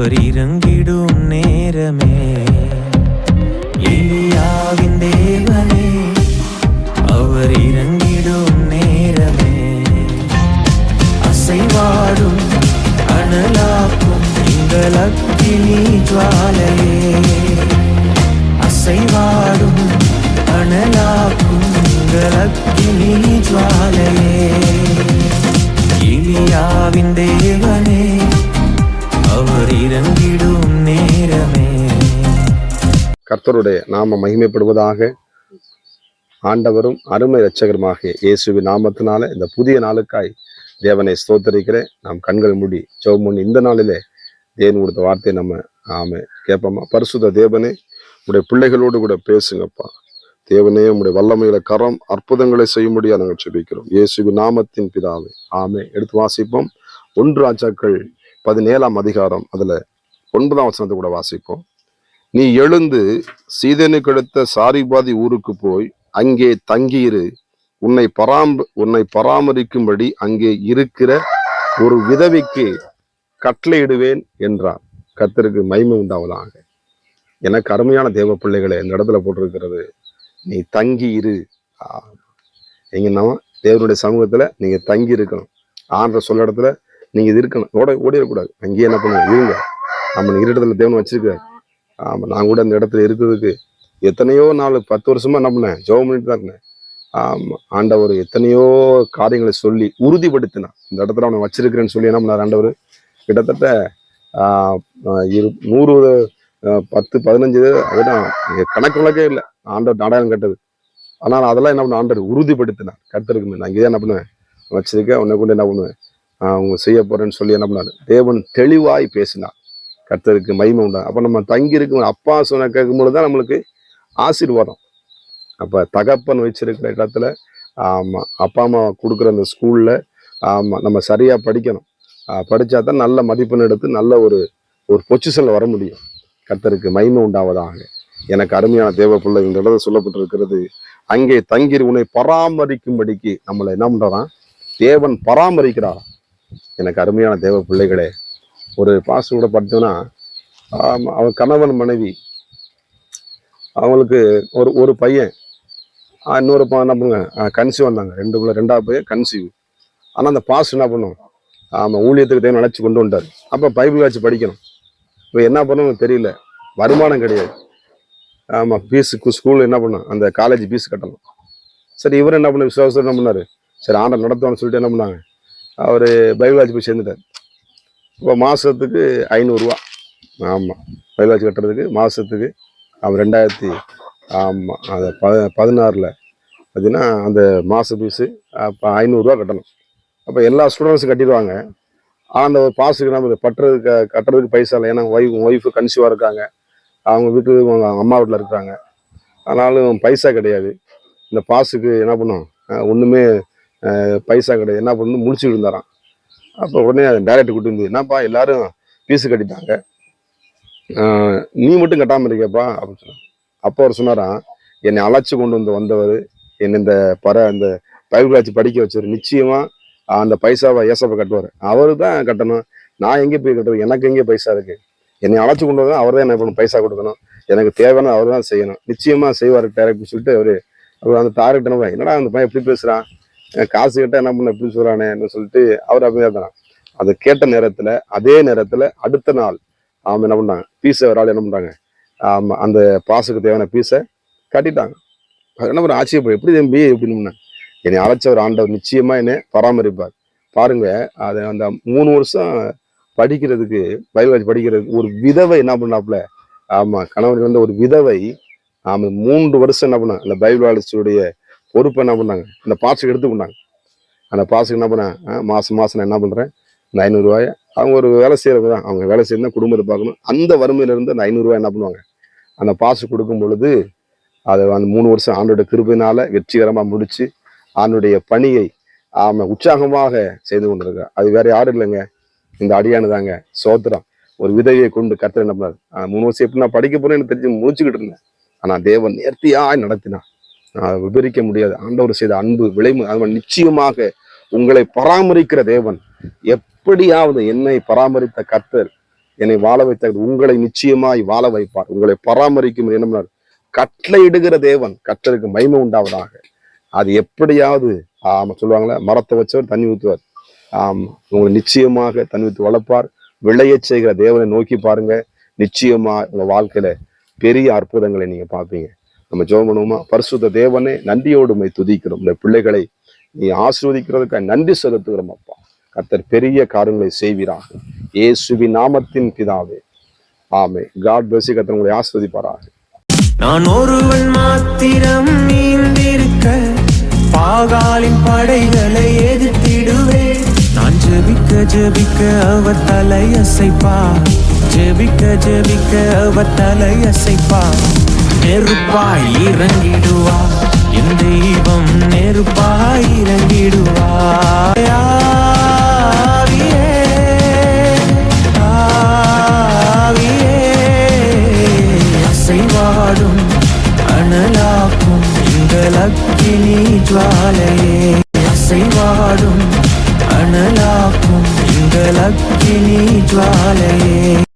அவர் இறங்கிடும் நேரமே. எலியாவின் தேவனே அவர் இறங்கிடும் நேரமே. அசைவாடும் அனலாக்கும் எங்கள் அக்கினி ஜுவாலையே. அசைவாடும் அனலாக்கும் எங்கள் அக்கினி ஜுவாலையே. எலியாவின் தேவனே அவர் இறங்கிடும் நேரமே. கர்த்தருடைய நாம மகிமைப்படுவதாக. ஆண்டவரும் அருமை இரட்சகருமாகிய இயேசுவின் நாமத்தினால இந்த புதிய நாளுக்காய் தேவனை ஸ்தோத்தரிக்கிறேன். நாம் கண்கள் மூடி ஜெபம் பண்ணி இந்த நாளிலே தேவன் கொடுத்த வார்த்தையை நம்ம கேட்போமா? பரிசுத்த தேவனே, உடைய பிள்ளைகளோடு கூட பேசுங்கப்பா. தேவனே, உடைய வல்லமையில கரம் அற்புதங்களை செய்யும்படியா நாங்கள் ஜெபிக்கிறோம் இயேசுவின் நாமத்தின் பிதாவே, ஆமே. எடுத்து வாசிப்போம். 1 ராஜாக்கள் 17ஆம் அதிகாரம் அதுல 9ஆம் வசனத்தை கூட வாசிப்போம். நீ எழுந்து சீதனுக்கு அடுத்த சாரிபாதி ஊருக்கு போய் அங்கே தங்கியிரு. உன்னை பராமரிக்கும்படி அங்கே இருக்கிற ஒரு விதவைக்கு கட்டளையிடுவேன் என்றார். கர்த்தருக்கு மகிமை உண்டாவதாக. எனக்கு அருமையான தேவ பிள்ளைகளை இந்த இடத்துல போட்டிருக்கிறது, நீ தங்கி இரு. எங்கன்னா தேவனுடைய சமூகத்துல நீங்க தங்கி இருக்கணும். ஆன்ற சொல்ல இடத்துல நீங்க இது இருக்கணும். ஓடிடக்கூடாது. அங்கேயே என்ன பண்ணுங்க, இருங்க. நம்ம இரு இடத்துல தேவன் வச்சிருக்காரு. ஆமா, நான் கூட இந்த இடத்துல இருக்கிறதுக்கு எத்தனையோ நாள் 10 வருஷமா என்ன பண்ணேன், ஜெபம் பண்ணிட்டு தான் இருந்தேன். ஆமா, ஆண்டவர் எத்தனையோ காரியங்களை சொல்லி உறுதிப்படுத்தினான். இந்த இடத்துல அவனை வச்சிருக்கிறேன்னு சொல்லி என்ன பண்ணார் ஆண்டவர். கிட்டத்தட்ட 100 10 15 அதுதான் கணக்கு வழக்கே இல்லை ஆண்டவர் நாடகம் கட்டது. ஆனால் அதெல்லாம் என்ன பண்ண ஆண்டவர் உறுதிப்படுத்தினார். கர்த்தருக்கு நான் இங்கே என்ன பண்ணுவேன், வச்சிருக்கேன், உன்னை கொண்டு என்ன பண்ணுவேன், அவங்க செய்ய போறேன்னு சொல்லி என்ன பண்ணாரு. தேவன் தெளிவாய் பேசினார். கர்த்தருக்கு மகிமை உண்டா. அப்ப நம்ம தங்கி இருக்கும் அப்பா சொன்ன கேட்கும் பொழுதுதான் நம்மளுக்கு ஆசீர்வாதம். அப்ப தகப்பன் வச்சிருக்கிற இடத்துல அப்பா அம்மா கொடுக்குற அந்த ஸ்கூல்ல நம்ம சரியா படிக்கணும். படிச்சா தான் நல்ல மதிப்பெண் எடுத்து நல்ல ஒரு பொசிஷன்ல வர முடியும். கர்த்தருக்கு மகிமை உண்டாவதாக. எனக்கு அருமையான தேவ பிள்ளை இந்த இடத்துல சொல்லப்பட்டிருக்கிறது, அங்கே தங்கி உன்னை பராமரிக்கும்படிக்கு நம்மளை என்ன பண்றான், தேவன் பராமரிக்கிறார். எனக்கு அருமையான தேவ பிள்ளைகளே, ஒரு பாஸ்டர் கூட பார்த்தோம்னா அவன் கணவன் மனைவி அவங்களுக்கு ஒரு பையன், இன்னொரு என்ன பண்ணுங்க கன்சீவ் வந்தாங்க. 2வது பையன் கன்சீவ். ஆனால் அந்த பாஸ்டர் என்ன பண்ணும், ஊழியத்துக்கு தேவை நினைச்சு கொண்டு வந்துட்டார். அப்போ பைபிள் வச்சு படிக்கணும். இப்போ என்ன பண்ணணும் தெரியல, வருமானம் கிடையாது. ஃபீஸுக்கு ஸ்கூல் என்ன பண்ணும், அந்த காலேஜ் ஃபீஸ் கட்டணும். சரி, இவர் என்ன பண்ண விசுவாசம் என்ன பண்ணாரு, சரி ஆண்டர் நடத்துவான்னு சொல்லிட்டு என்ன பண்ணாங்க, அவர் பைபிள் வச்சு போய் சேர்ந்துட்டார். இப்போ மாதத்துக்கு 500 ரூபா. ஆமாம், பைபிள் வச்சு கட்டுறதுக்கு மாதத்துக்கு 2000 அது 16 பார்த்தீங்கன்னா அந்த மாத ஃபீஸு அப்போ 500 ரூபா கட்டணும். அப்போ எல்லா ஸ்டூடெண்ட்ஸும் கட்டிடுவாங்க. அந்த ஒரு பாஸுக்கு நம்ம கட்டுறதுக்கு பைசா இல்லை. ஏன்னா ஒய்ஃபு கன்சீவாக இருக்காங்க, அவங்க வீட்டுக்கு அம்மா வீட்டில் இருக்கிறாங்க. ஆனாலும் பைசா கிடையாது. இந்த பாஸுக்கு என்ன பண்ணும், ஒன்றுமே பைசா கிடையாது. என்ன பண்ணணும், முடிச்சுட்டு இருந்தாராம். அப்போ உடனே டைரக்டர் கூட்டு வந்து, என்னப்பா எல்லாரும் ஃபீஸு கட்டிட்டாங்க, நீ மட்டும் கட்டாமல் இருக்கப்பா அப்படின்னு சொன்னாங்க. அப்போ அவர் சொன்னாராம், என்னை அழைச்சி கொண்டு வந்தவர் என்னை இந்த பைபிள் வச்சு படிக்க வச்சவர் நிச்சயமா அந்த பைசாவை ஏசப்ப கட்டுவார். அவரு தான் கட்டணும். நான் எங்கே போய் கட்டுறது, எனக்கு எங்கே பைசா இருக்கு. என்னை அழைச்சி கொண்டு வந்தா அவர் தான் என்ன பண்ணணும், பைசா கொடுக்கணும். எனக்கு தேவையான அவர் தான் செய்யணும். நிச்சயமா செய்வார் டைரக்டர் சொல்லிட்டு அவர் அந்த டைரக்டர் என்னடா அந்த பையன் எப்படி பேசுறான், காசு கேட்டா என்ன பண்ண எப்படி சொல்றானேன்னு சொல்லிட்டு அவர் அப்படியே தான். அதை கேட்ட நேரத்துல அதே நேரத்துல அடுத்த நாள் என்ன பண்ணாங்க, பீஸை ஒரு ஆள் என்ன பண்றாங்க, அந்த பாஸுக்கு தேவையான பீஸை கட்டிட்டாங்க. என்ன பண்ண ஆச்சரியப்படும், எப்படி தம்பி எப்படின்னு. என்னை அழைச்சவர் ஆண்டவர் நிச்சயமா என்னை பராமரிப்பார். பாருங்க, அது அந்த 3 வருஷம் படிக்கிறதுக்கு பைபிள் வச்சு படிக்கிறதுக்கு ஒரு விதவை என்ன பண்ணாப்புல, கணவனுக்கு வந்து ஒரு விதவை 3 வருஷம் என்ன பண்ணாங்க, அந்த பைபிள் வாலிஸ்டுடைய பொறுப்பை என்ன பண்ணாங்க, அந்த பாஸுக்கு எடுத்துக்கொண்டாங்க. அந்த பாஸுக்கு என்ன பண்ணேன், மாசம் நான் என்ன பண்றேன், இந்த 500 ரூபாயை அவங்க ஒரு வேலை செய்யறவங்க தான், அவங்க வேலை செய்யணும், குடும்பத்தை பார்க்கணும். அந்த வறுமையில இருந்து அந்த 500 ரூபாய் என்ன பண்ணுவாங்க, அந்த பாஸுக்கு கொடுக்கும் பொழுது அதை அந்த 3 வருஷம் ஆண்டோட கிருபையினால வெற்றிகரமா முடிச்சு ஆண்டுடைய பணியை உற்சாகமாக செய்து கொண்டிருக்க. அது வேற யாரும் இல்லைங்க, இந்த அடியானு தாங்க. சோத்திரம். ஒரு விதையை கொண்டு கர்த்தர் என்ன பண்ணாரு, 3 வருஷம் எப்படி நான் படிக்க போறேன்னு தெரிஞ்சு முடிச்சுக்கிட்டு இருந்தேன். ஆனா தேவன் நேர்த்தியாய் நடத்தினார். விவரிக்க முடியாது. ஆண்டவர் செய்த அன்பு விளைவு. அவன் நிச்சயமாக உங்களை பராமரிக்கிற தேவன். எப்படியாவது என்னை பராமரித்த கர்த்தர் என்னை வாழ வைத்த உங்களை நிச்சயமாய் வாழ வைப்பார், உங்களை பராமரிக்கும். என்ன கட்டளை இடுகிற தேவன், கட்டளைக்கு மகிமை உண்டாவதாக. அது எப்படியாவது சொல்லுவாங்களே, மரத்தை வச்சவர் தண்ணி ஊற்றுவார். உங்களை நிச்சயமாக தண்ணி ஊற்றி வளர்ப்பார். விளைய செய்கிற தேவனை நோக்கி பாருங்க, நிச்சயமா உங்க வாழ்க்கையில பெரிய அற்புதங்களை நீங்க பார்ப்பீங்க. நம்ம ஜெபம் பண்ணுவோமா? பரிசுத்த தேவனே, நன்றியோடு உம்மை துதிக்கிறோம். இந்த பிள்ளைகளை நீ ஆசீர்வதிக்கிறதுக்காக நன்றி செலுத்துகிறோம் அப்பா. கர்த்தர் பெரிய காரியங்களை செய்வீராக, இயேசுவின் நாமத்தின் பிதாவே, ஆமே. God bless you. கர்த்தர் உங்களை ஆசீர்வதிப்பாராக. நான் ஒருவன் மாத்திரம் நீந்திருக்க பாகாலின் படைகளை எதிர்த்திடுவேன். நான் ஜெபிக்க ஜெபிக்க அவர் தலையசைப்பார், ஜெபிக்க ஜெபிக்க அவர் தலையசைப்பார். நெருப்பாய் இறங்கிடுவார் என் தெய்வம், நெருப்பாய் இறங்கிடுவார். ஆவியே, ஆவியே, அசைவாடும் அனலாக்கும் எங்கள் அக்கினி ஜுவாலையே, அசைவாடும் அனலாக்கும் எங்கள் அக்கினி ஜுவாலையே.